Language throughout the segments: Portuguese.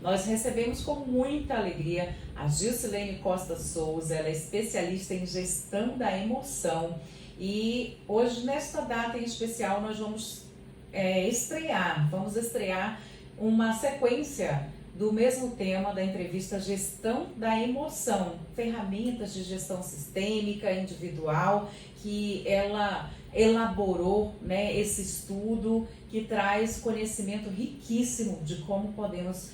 nós recebemos com muita alegria a Gilcilene Costa Souza. Ela é especialista em gestão da emoção e hoje, nesta data em especial, nós vamos estrear uma sequência do mesmo tema da entrevista Gestão da Emoção, ferramentas de gestão sistêmica, individual, que ela elaborou, né, esse estudo que traz conhecimento riquíssimo de como podemos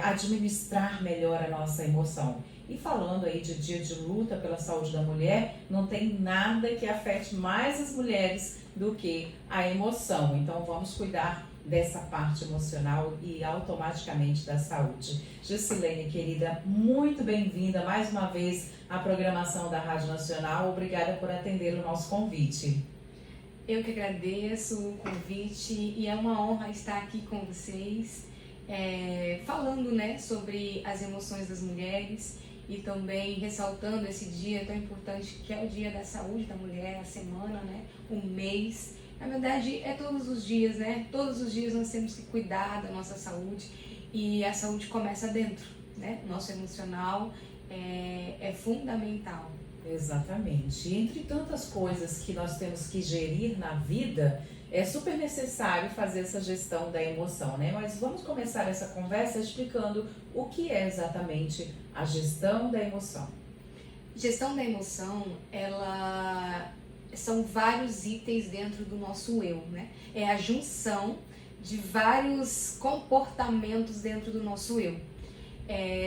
administrar melhor a nossa emoção. E falando aí de dia de luta pela saúde da mulher, não tem nada que afete mais as mulheres do que a emoção. Então vamos cuidar dessa parte emocional e automaticamente da saúde. Gilcilene, querida, muito bem-vinda mais uma vez à programação da Rádio Nacional. Obrigada por atender o nosso convite. Eu que agradeço o convite e é uma honra estar aqui com vocês, falando, né, sobre as emoções das mulheres e também ressaltando esse dia tão importante que é o Dia da Saúde da Mulher, a semana, né, o mês. Na verdade, é todos os dias, né? Todos os dias nós temos que cuidar da nossa saúde e a saúde começa dentro, né? Nosso emocional é fundamental. Exatamente. E entre tantas coisas que nós temos que gerir na vida, é super necessário fazer essa gestão da emoção, né? Mas vamos começar essa conversa explicando o que é exatamente a gestão da emoção. Gestão da emoção, são vários itens dentro do nosso eu, né? É a junção de vários comportamentos dentro do nosso eu.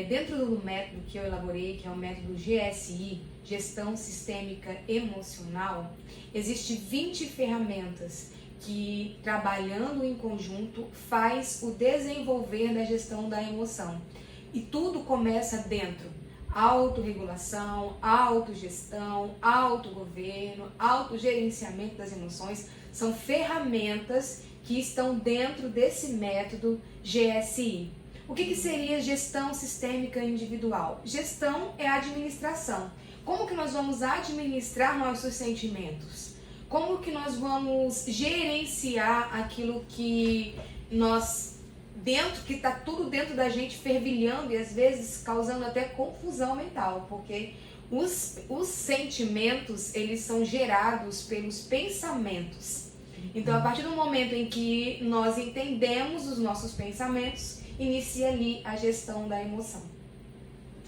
Dentro do método que eu elaborei, que é o método GSI, Gestão Sistêmica Emocional, existe 20 ferramentas que, trabalhando em conjunto, faz o desenvolver da gestão da emoção. E tudo começa dentro. Autorregulação, autogestão, autogoverno, autogerenciamento das emoções são ferramentas que estão dentro desse método GSI. O que seria gestão sistêmica individual? Gestão é administração. Como que nós vamos administrar nossos sentimentos? Como que nós vamos gerenciar aquilo que que está tudo dentro da gente fervilhando e às vezes causando até confusão mental, porque os sentimentos, eles são gerados pelos pensamentos. Então, a partir do momento em que nós entendemos os nossos pensamentos, inicia ali a gestão da emoção.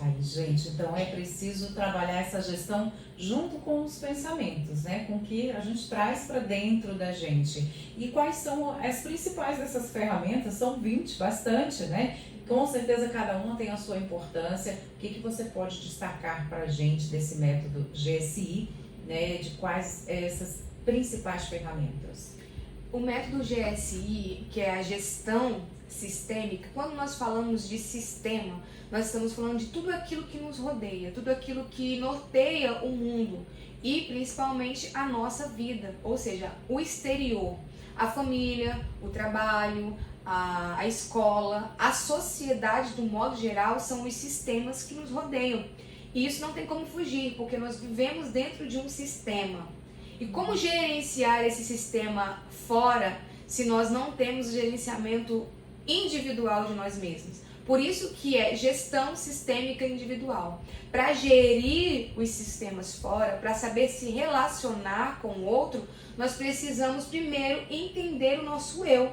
Aí, gente, então é preciso trabalhar essa gestão junto com os pensamentos, né? Com o que a gente traz para dentro da gente. E quais são as principais dessas ferramentas? São 20, bastante, né? Com certeza cada uma tem a sua importância. O que você pode destacar para a gente desse método GSI, né? De quais essas principais ferramentas? O método GSI, que é a gestão sistêmica, quando nós falamos de sistema, nós estamos falando de tudo aquilo que nos rodeia, tudo aquilo que norteia o mundo e principalmente a nossa vida, ou seja, o exterior, a família, o trabalho, a escola, a sociedade do modo geral são os sistemas que nos rodeiam. E isso não tem como fugir, porque nós vivemos dentro de um sistema. E como gerenciar esse sistema fora se nós não temos gerenciamento individual de nós mesmos? Por isso que é gestão sistêmica individual. Para gerir os sistemas fora, para saber se relacionar com o outro, nós precisamos primeiro entender o nosso eu.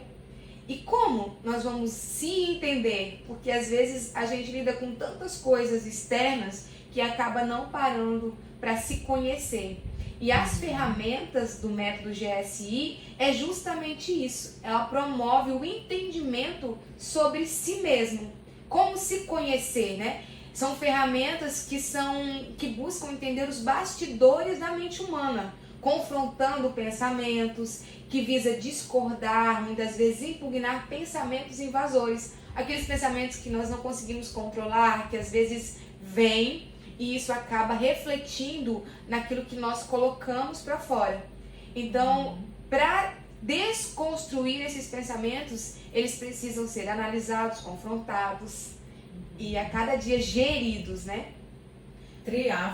E como nós vamos se entender? Porque às vezes a gente lida com tantas coisas externas que acaba não parando para se conhecer. E as ferramentas do método GSI é justamente isso. Ela promove o entendimento sobre si mesmo. Como se conhecer, né? São ferramentas que buscam entender os bastidores da mente humana, confrontando pensamentos, que visa discordar, muitas vezes impugnar pensamentos invasores. Aqueles pensamentos que nós não conseguimos controlar, que às vezes vêm, e isso acaba refletindo naquilo que nós colocamos para fora. Então, para desconstruir esses pensamentos, eles precisam ser analisados, confrontados e a cada dia geridos, né?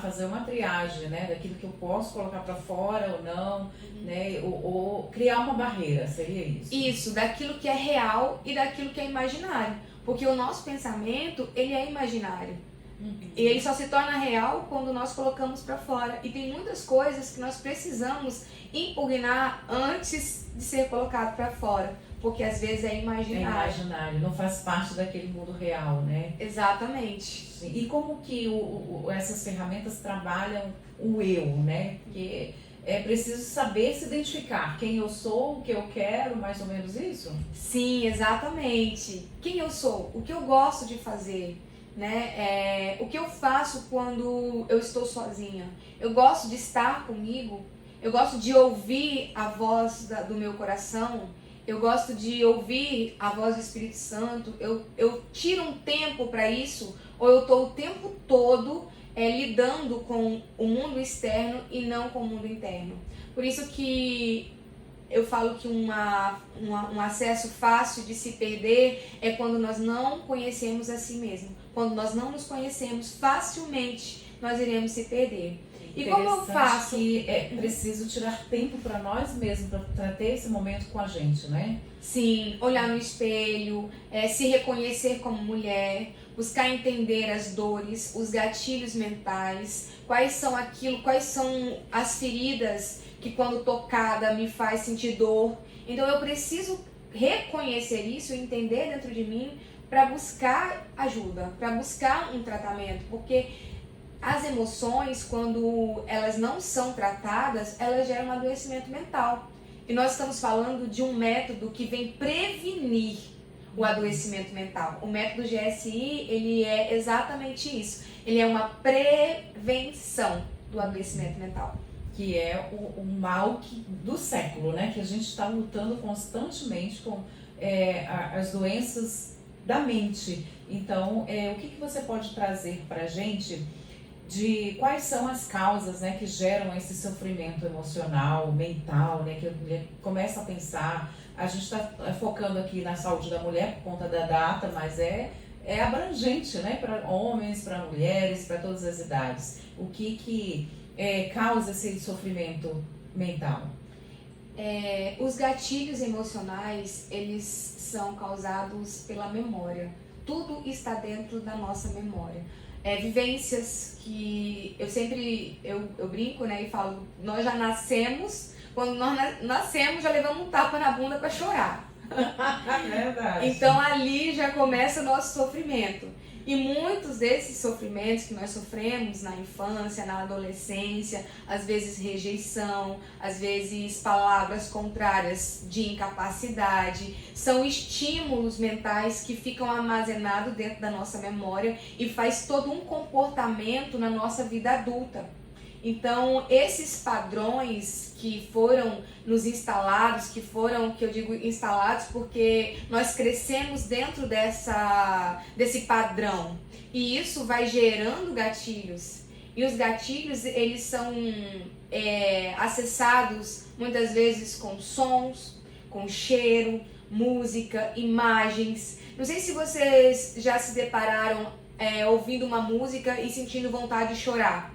Fazer uma triagem, né, daquilo que eu posso colocar para fora ou não, né, ou criar uma barreira, seria isso? Isso, daquilo que é real e daquilo que é imaginário. Porque o nosso pensamento, ele é imaginário. E ele só se torna real quando nós colocamos para fora. E tem muitas coisas que nós precisamos impugnar antes de ser colocado para fora. Porque às vezes é imaginário. É imaginário, não faz parte daquele mundo real, né? Exatamente. Sim. E como que essas ferramentas trabalham o eu, né? Porque é preciso saber se identificar quem eu sou, o que eu quero, mais ou menos isso? Sim, exatamente. Quem eu sou, o que eu gosto de fazer, né? O que eu faço quando eu estou sozinha. Eu gosto de estar comigo, eu gosto de ouvir a voz do meu coração, eu gosto de ouvir a voz do Espírito Santo, eu tiro um tempo para isso, ou eu estou o tempo todo lidando com o mundo externo e não com o mundo interno. Por isso que eu falo que um acesso fácil de se perder é quando nós não conhecemos a si mesmo. Quando nós não nos conhecemos, facilmente nós iremos se perder. E como eu faço? Que é preciso tirar tempo para nós mesmos, para ter esse momento com a gente, né? Sim, olhar no espelho, se reconhecer como mulher, buscar entender as dores, os gatilhos mentais, quais são as feridas que quando tocada me faz sentir dor. Então eu preciso reconhecer isso e entender dentro de mim para buscar ajuda, para buscar um tratamento, porque as emoções, quando elas não são tratadas, elas geram um adoecimento mental. E nós estamos falando de um método que vem prevenir o adoecimento mental. O método GSI, ele é exatamente isso. Ele é uma prevenção do adoecimento mental. Que é o mal do século, né? Que a gente está lutando constantemente com as doenças da mente. Então, o que você pode trazer para a gente de quais são as causas, né, que geram esse sofrimento emocional, mental, né, que a mulher começa a pensar. A gente está focando aqui na saúde da mulher por conta da data, mas é abrangente, né, para homens, para mulheres, para todas as idades. O que causa esse sofrimento mental? Os gatilhos emocionais, eles são causados pela memória. Tudo está dentro da nossa memória. Vivências que eu brinco, né, e falo, nós já nascemos, quando nós nascemos já levamos um tapa na bunda para chorar. Verdade. Então ali já começa o nosso sofrimento. E muitos desses sofrimentos que nós sofremos na infância, na adolescência, às vezes rejeição, às vezes palavras contrárias de incapacidade, são estímulos mentais que ficam armazenados dentro da nossa memória e faz todo um comportamento na nossa vida adulta. Então, esses padrões que foram nos instalados, que eu digo instalados porque nós crescemos dentro desse padrão. E isso vai gerando gatilhos. E os gatilhos, eles são acessados muitas vezes com sons, com cheiro, música, imagens. Não sei se vocês já se depararam ouvindo uma música e sentindo vontade de chorar.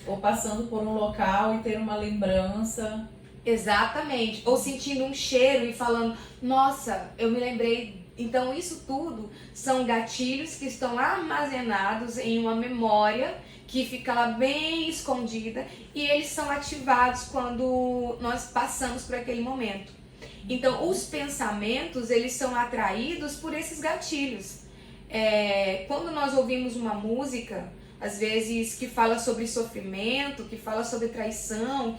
Ou passando por um local e ter uma lembrança. Exatamente. Ou sentindo um cheiro e falando, nossa, eu me lembrei. Então isso tudo são gatilhos que estão armazenados em uma memória que fica lá bem escondida e eles são ativados quando nós passamos por aquele momento. Então os pensamentos, eles são atraídos por esses gatilhos. Quando nós ouvimos uma música, às vezes que fala sobre sofrimento, que fala sobre traição,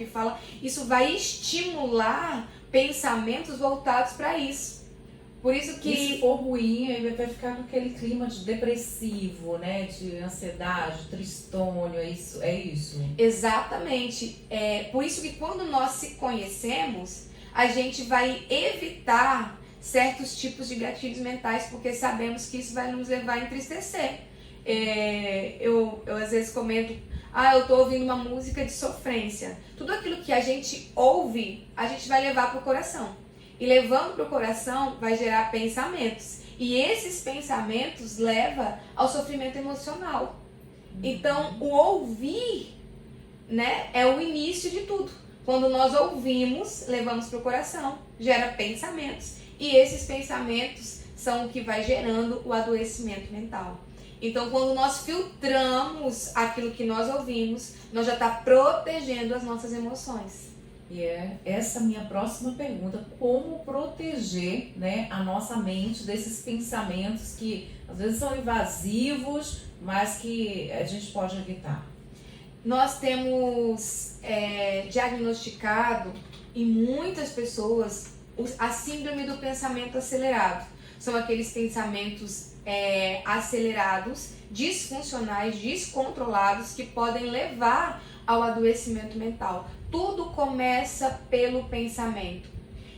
isso vai estimular pensamentos voltados para isso. Por isso que... E se for ruim, aí vai ficar com aquele clima de depressivo, né? De ansiedade, tristônio, é isso? Exatamente. Por isso que quando nós se conhecemos, a gente vai evitar certos tipos de gatilhos mentais, porque sabemos que isso vai nos levar a entristecer. Eu às vezes comento, eu tô ouvindo uma música de sofrência. Tudo aquilo que a gente ouve, a gente vai levar pro coração. E levando pro coração, vai gerar pensamentos. E esses pensamentos levam ao sofrimento emocional. Então, o ouvir, né, é o início de tudo. Quando nós ouvimos, levamos pro coração, gera pensamentos. E esses pensamentos são o que vai gerando o adoecimento mental. Então, quando nós filtramos aquilo que nós ouvimos, nós já está protegendo as nossas emoções. E é essa minha próxima pergunta: como proteger, né, a nossa mente desses pensamentos que às vezes são invasivos, mas que a gente pode evitar? Nós temos diagnosticado em muitas pessoas a síndrome do pensamento acelerado. São aqueles pensamentos acelerados, disfuncionais, descontrolados, que podem levar ao adoecimento mental. Tudo começa pelo pensamento.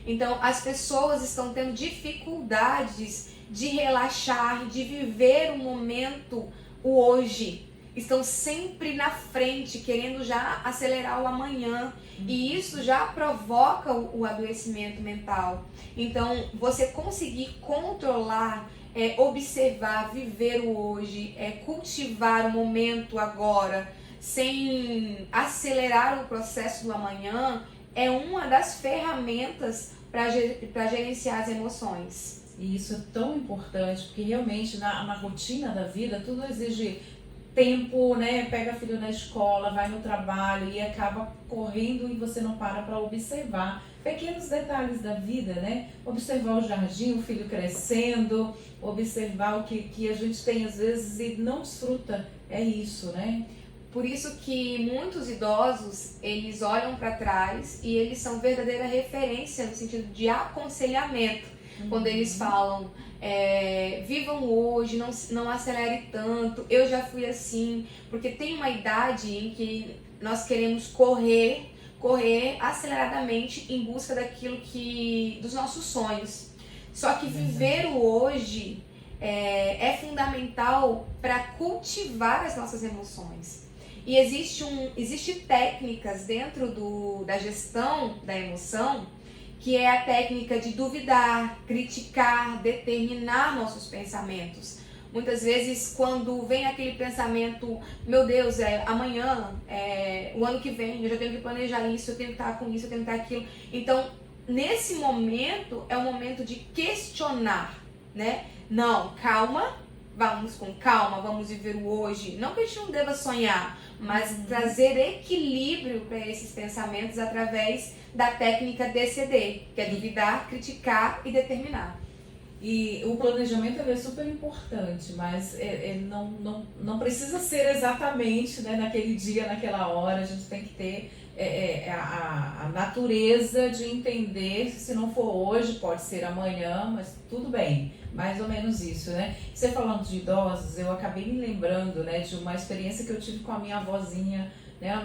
Então, as pessoas estão tendo dificuldades de relaxar, de viver o momento, o hoje. Estão sempre na frente, querendo já acelerar o amanhã. E isso já provoca o adoecimento mental. Então, você conseguir controlar, observar, viver o hoje, cultivar o momento agora, sem acelerar o processo do amanhã, é uma das ferramentas para gerenciar as emoções. E isso é tão importante, porque realmente na rotina da vida tudo exige tempo, né? Pega filho na escola, vai no trabalho e acaba correndo e você não para observar pequenos detalhes da vida, né? Observar o jardim, o filho crescendo, observar o que a gente tem às vezes e não desfruta. É isso, né? Por isso que muitos idosos, eles olham para trás e eles são verdadeira referência no sentido de aconselhamento. Quando eles falam, vivam hoje, não acelere tanto, eu já fui assim. Porque tem uma idade em que nós queremos correr aceleradamente em busca dos nossos sonhos. Só que viver o hoje é fundamental para cultivar as nossas emoções. E existe técnicas dentro da gestão da emoção, que é a técnica de duvidar, criticar, determinar nossos pensamentos. Muitas vezes, quando vem aquele pensamento, meu Deus, amanhã, o ano que vem, eu já tenho que planejar isso, eu tenho que estar com isso, eu tenho que estar aquilo. Então, nesse momento, é o momento de questionar, né? Não, calma, vamos com calma, vamos viver o hoje. Não que a gente não deva sonhar, mas trazer equilíbrio para esses pensamentos através da técnica DCD, que é duvidar, criticar e determinar. E o planejamento é super importante, mas não precisa ser exatamente, né, naquele dia, naquela hora. A gente tem que ter a natureza de entender, se não for hoje, pode ser amanhã, mas tudo bem, mais ou menos isso, né? Você falando de idosos, eu acabei me lembrando, né, de uma experiência que eu tive com a minha avózinha, né,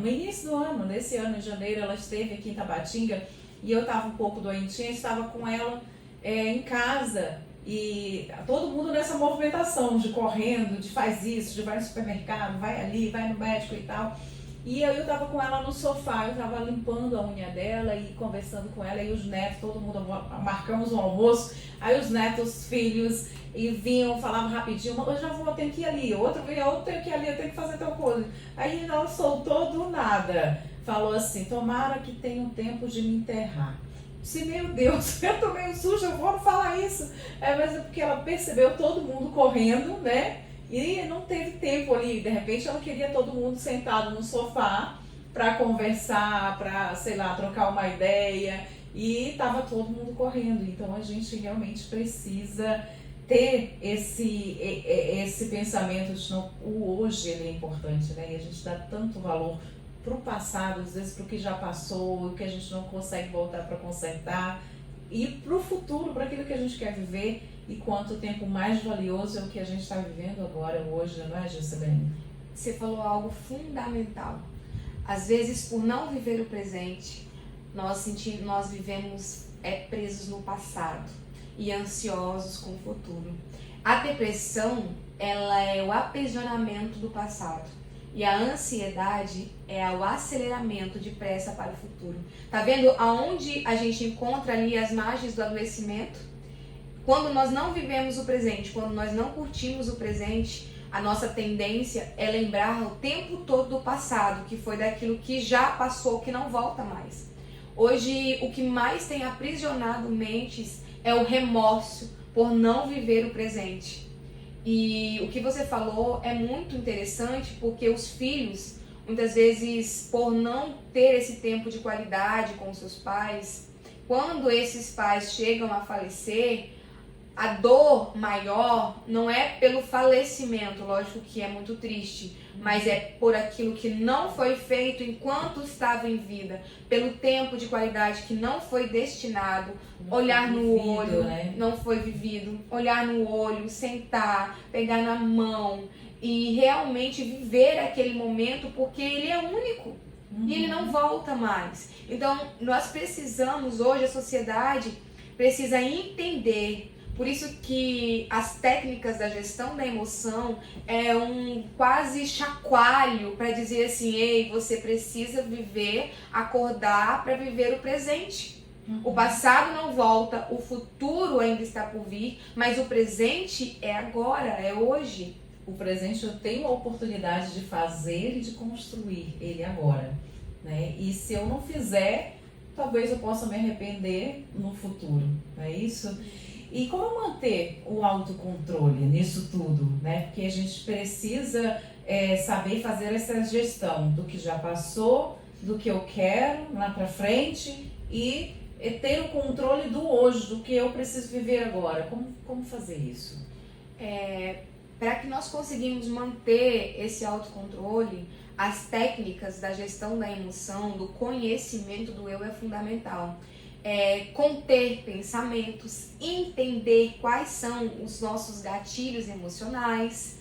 no início do ano, nesse ano, em janeiro, ela esteve aqui em Tabatinga e eu estava um pouco doentinha, estava com ela em casa e todo mundo nessa movimentação de correndo, de faz isso, de vai no supermercado, vai ali, vai no médico e tal. E aí eu estava com ela no sofá, eu estava limpando a unha dela e conversando com ela, e os netos, todo mundo, marcamos um almoço, aí os netos, filhos, e vinham, falavam rapidinho, eu já vou, eu tenho que ir ali, outro vinha, outro tenho que ir ali, eu tenho que fazer tal coisa. Aí ela soltou do nada, falou assim, tomara que tenha um tempo de me enterrar. Se meu Deus, eu tomei um susto, eu vou falar isso. Mas é porque ela percebeu todo mundo correndo, né? E não teve tempo ali, de repente ela queria todo mundo sentado no sofá para conversar, para, sei lá, trocar uma ideia, e estava todo mundo correndo. Então a gente realmente precisa ter esse pensamento de não, o hoje ele é importante, né? E a gente dá tanto valor para o passado, às vezes para o que já passou, o que a gente não consegue voltar para consertar, e para o futuro, para aquilo que a gente quer viver. E quanto tempo mais valioso é o que a gente está vivendo agora, hoje, não é, Juscelene? Você falou algo fundamental. Às vezes, por não viver o presente, nós vivemos presos no passado e ansiosos com o futuro. A depressão, ela é o aprisionamento do passado. E a ansiedade é o aceleramento de pressa para o futuro. Tá vendo aonde a gente encontra ali as margens do adoecimento? Quando nós não vivemos o presente, quando nós não curtimos o presente, a nossa tendência é lembrar o tempo todo do passado, que foi daquilo que já passou, que não volta mais. Hoje, o que mais tem aprisionado mentes é o remorso, por não viver o presente. E o que você falou é muito interessante, porque os filhos, muitas vezes, por não ter esse tempo de qualidade com seus pais, quando esses pais chegam a falecer, a dor maior não é pelo falecimento, lógico que é muito triste, mas é por aquilo que não foi feito enquanto estava em vida, pelo tempo de qualidade que não foi destinado, olhar no olho, né? Não foi vivido, olhar no olho, sentar, pegar na mão e realmente viver aquele momento, porque ele é único e ele não volta mais. Então nós precisamos hoje, a sociedade precisa entender. Por isso que as técnicas da gestão da emoção é um quase chacoalho para dizer assim, ei, você precisa viver, acordar para viver o presente. O passado não volta, o futuro ainda está por vir, mas o presente é agora, é hoje. O presente eu tenho a oportunidade de fazer e de construir ele agora, né? E se eu não fizer, talvez eu possa me arrepender no futuro, não é isso? E como manter o autocontrole nisso tudo, né? Porque a gente precisa saber fazer essa gestão do que já passou, do que eu quero lá pra frente e ter o controle do hoje, do que eu preciso viver agora. Como fazer isso? Para que nós conseguimos manter esse autocontrole, as técnicas da gestão da emoção, do conhecimento do eu é fundamental. Conter pensamentos, entender quais são os nossos gatilhos emocionais,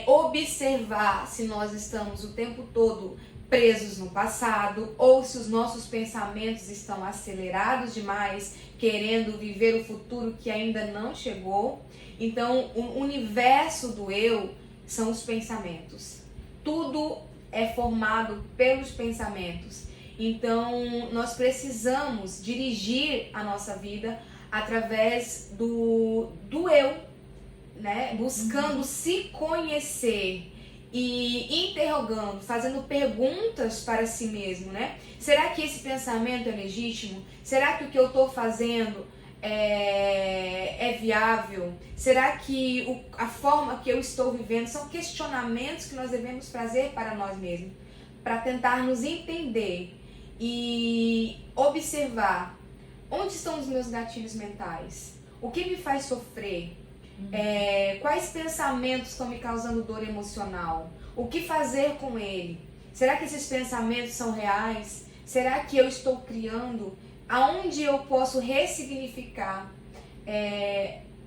observar se nós estamos o tempo todo presos no passado ou se os nossos pensamentos estão acelerados demais, querendo viver o futuro que ainda não chegou. Então, o universo do eu são os pensamentos. Tudo é formado pelos pensamentos. Então, nós precisamos dirigir a nossa vida através do eu, né? Buscando se conhecer e interrogando, fazendo perguntas para si mesmo, né? Será que esse pensamento é legítimo? Será que o que eu estou fazendo é viável? Será que a forma que eu estou vivendo são questionamentos que nós devemos fazer para nós mesmos, para tentar nos entender e observar onde estão os meus gatilhos mentais, o que me faz sofrer, quais pensamentos estão me causando dor emocional, o que fazer com ele? Será que esses pensamentos são reais? Será que eu estou criando? Aonde eu posso ressignificar?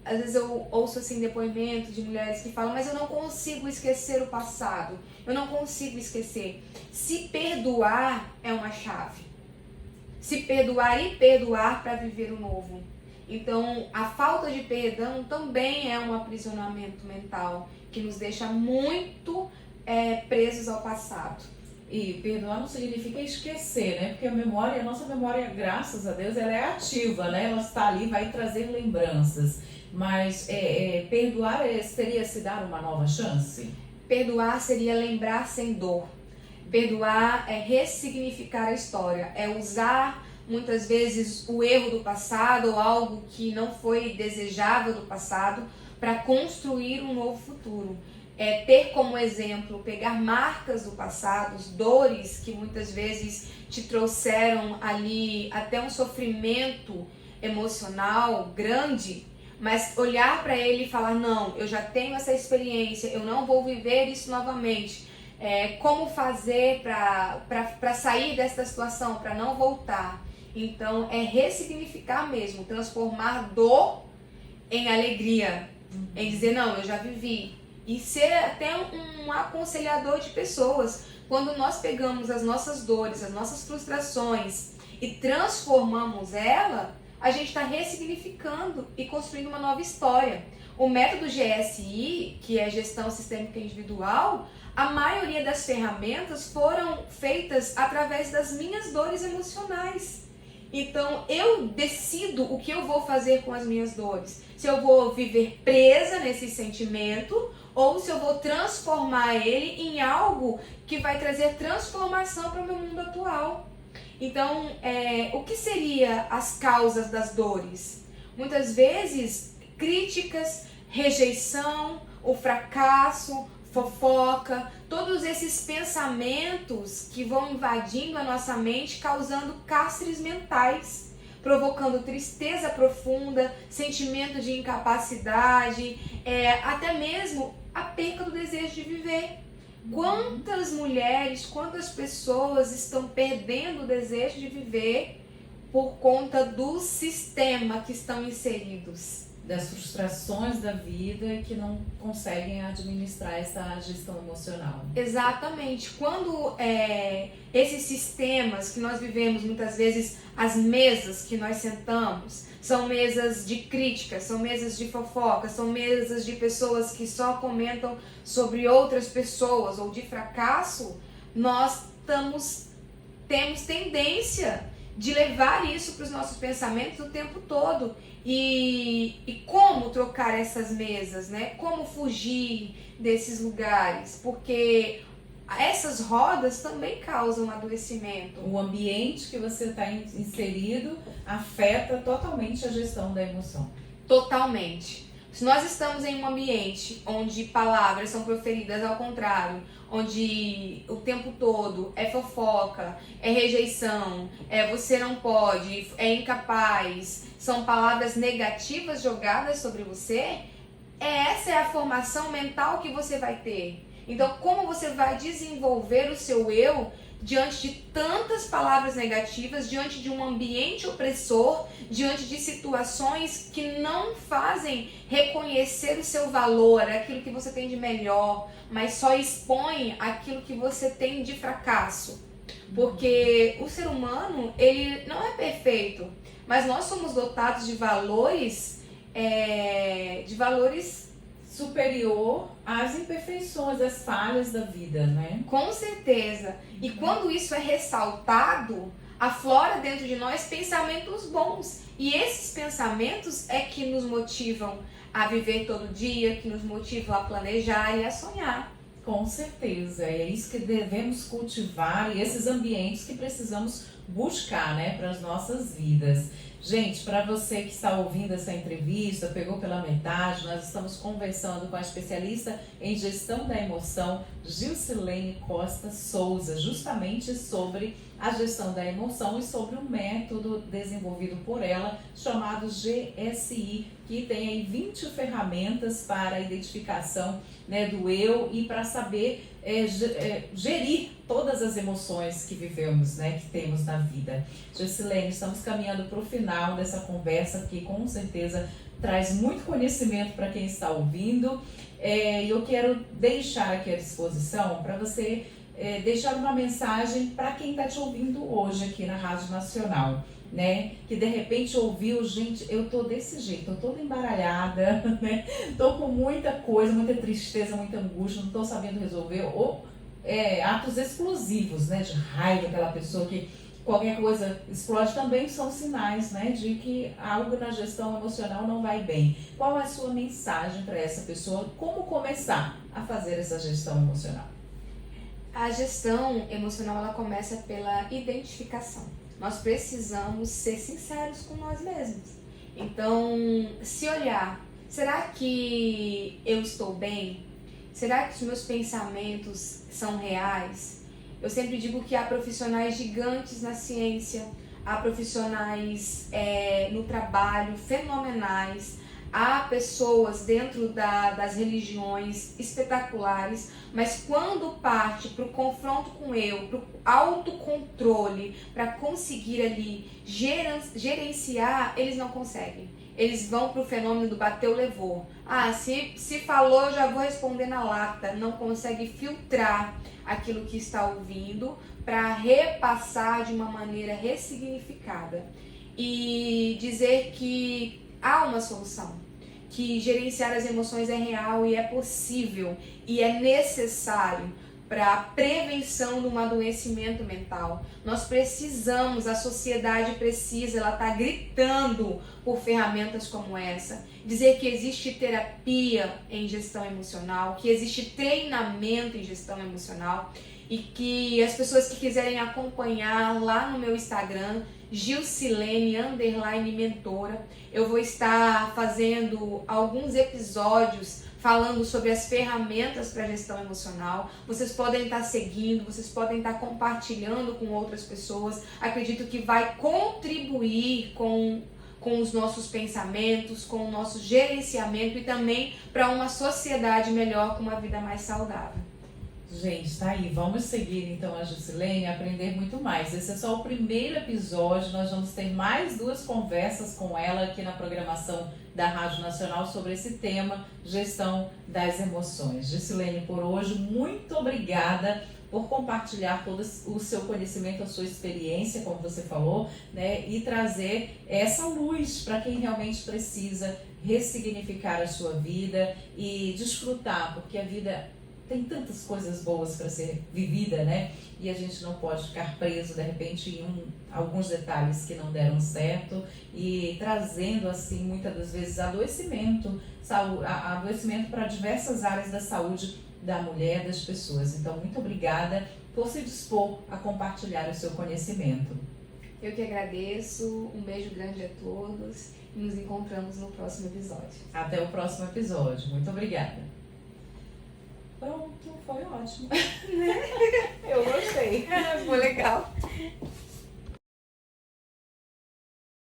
Às vezes eu ouço assim depoimentos de mulheres que falam, mas eu não consigo esquecer o passado, eu não consigo esquecer. Se perdoar é uma chave. Se perdoar e perdoar para viver o novo. Então, a falta de perdão também é um aprisionamento mental que nos deixa muito presos ao passado. E perdoar não significa esquecer, né? Porque a nossa memória, graças a Deus, ela é ativa, né? Ela está ali, vai trazer lembranças. Mas perdoar seria se dar uma nova chance? Perdoar seria lembrar sem dor. Perdoar é ressignificar a história, é usar muitas vezes o erro do passado ou algo que não foi desejável do passado para construir um novo futuro. Ter como exemplo, pegar marcas do passado, dores que muitas vezes te trouxeram ali até um sofrimento emocional grande, mas olhar para ele e falar, não, eu já tenho essa experiência, eu não vou viver isso novamente. Como fazer para sair dessa situação, para não voltar? Então, é ressignificar mesmo, transformar dor em alegria, em dizer, não, eu já vivi. E ser até um aconselhador de pessoas. Quando nós pegamos as nossas dores, as nossas frustrações e transformamos ela, a gente está ressignificando e construindo uma nova história. O método GSI, que é Gestão Sistêmica Individual, a maioria das ferramentas foram feitas através das minhas dores emocionais. Então, eu decido o que eu vou fazer com as minhas dores. Se eu vou viver presa nesse sentimento ou se eu vou transformar ele em algo que vai trazer transformação para o meu mundo atual. Então, o que seriam as causas das dores? Muitas vezes, críticas, rejeição, o fracasso, fofoca, todos esses pensamentos que vão invadindo a nossa mente, causando cárceres mentais, provocando tristeza profunda, sentimento de incapacidade, até mesmo a perca do desejo de viver. Quantas mulheres, quantas pessoas estão perdendo o desejo de viver por conta do sistema que estão inseridos? Das frustrações da vida que não conseguem administrar essa gestão emocional. Exatamente. Quando esses sistemas que nós vivemos, muitas vezes as mesas que nós sentamos, são mesas de crítica, são mesas de fofoca, são mesas de pessoas que só comentam sobre outras pessoas ou de fracasso, nós temos tendência de levar isso para os nossos pensamentos o tempo todo. E como trocar essas mesas, né? Como fugir desses lugares? Porque essas rodas também causam adoecimento. O ambiente que você está inserido afeta totalmente a gestão da emoção. Totalmente. Se nós estamos em um ambiente onde palavras são proferidas ao contrário, onde o tempo todo é fofoca, é rejeição, você não pode, é incapaz, são palavras negativas jogadas sobre você, essa é a formação mental que você vai ter. Então, como você vai desenvolver o seu eu diante de tantas palavras negativas, diante de um ambiente opressor, diante de situações que não fazem reconhecer o seu valor, aquilo que você tem de melhor, mas só expõe aquilo que você tem de fracasso. Porque o ser humano, ele não é perfeito, mas nós somos dotados de valores superior às imperfeições, às falhas da vida, né? Com certeza. E quando isso é ressaltado, aflora dentro de nós pensamentos bons. E esses pensamentos é que nos motivam a viver todo dia, que nos motivam a planejar e a sonhar. Com certeza, é isso que devemos cultivar e esses ambientes que precisamos buscar, né, para as nossas vidas. Gente, para você que está ouvindo essa entrevista, pegou pela metade, nós estamos conversando com a especialista em gestão da emoção, Gilcilene Costa Souza, justamente sobre a gestão da emoção e sobre um método desenvolvido por ela, chamado GSI, que tem aí 20 ferramentas para a identificação, né, do eu e para saber gerir todas as emoções que vivemos, né, que temos na vida. Gilcilene, estamos caminhando para o final dessa conversa, que com certeza traz muito conhecimento para quem está ouvindo. E eu quero deixar aqui à disposição para você deixar uma mensagem para quem está te ouvindo hoje aqui na Rádio Nacional, né? Que de repente ouviu, gente, eu tô desse jeito, eu tô toda embaralhada, né? Tô com muita coisa, muita tristeza, muita angústia, não tô sabendo resolver, ou atos explosivos, né? De raiva, aquela pessoa que qualquer coisa explode, também são sinais, né? De que algo na gestão emocional não vai bem. Qual é a sua mensagem para essa pessoa? Como começar a fazer essa gestão emocional? A gestão emocional, ela começa pela identificação. Nós precisamos ser sinceros com nós mesmos. Então, se olhar, será que eu estou bem? Será que os meus pensamentos são reais? Eu sempre digo que há profissionais gigantes na ciência, há profissionais no trabalho fenomenais, há pessoas dentro das religiões espetaculares, mas quando parte para o confronto com eu, para o autocontrole, para conseguir ali gerenciar, eles não conseguem. Eles vão para o fenômeno do bateu, levou. Se falou, eu já vou responder na lata. Não consegue filtrar aquilo que está ouvindo para repassar de uma maneira ressignificada. E dizer que há uma solução, que gerenciar as emoções é real e é possível e é necessário para a prevenção de um adoecimento mental. Nós precisamos, a sociedade precisa, ela está gritando por ferramentas como essa. Dizer que existe terapia em gestão emocional, que existe treinamento em gestão emocional e que as pessoas que quiserem acompanhar lá no meu Instagram, Gilcilene_mentora. Eu vou estar fazendo alguns episódios falando sobre as ferramentas para gestão emocional. Vocês podem estar seguindo, vocês podem estar compartilhando com outras pessoas. Acredito que vai contribuir com os nossos pensamentos, com o nosso gerenciamento e também para uma sociedade melhor, com uma vida mais saudável. Gente, tá aí. Vamos seguir então a Gilcilene e aprender muito mais. Esse é só o primeiro episódio. Nós vamos ter mais 2 conversas com ela aqui na programação da Rádio Nacional sobre esse tema, gestão das emoções. Gilcilene, por hoje, muito obrigada por compartilhar todo o seu conhecimento, a sua experiência, como você falou, né, e trazer essa luz para quem realmente precisa ressignificar a sua vida e desfrutar, porque a vida tem tantas coisas boas para ser vivida, né? E a gente não pode ficar preso, de repente, em alguns detalhes que não deram certo e trazendo, assim, muitas das vezes adoecimento para diversas áreas da saúde da mulher, das pessoas. Então, muito obrigada por se dispor a compartilhar o seu conhecimento. Eu que agradeço, um beijo grande a todos e nos encontramos no próximo episódio. Até o próximo episódio. Muito obrigada. Pronto, foi ótimo. Eu gostei. Foi legal.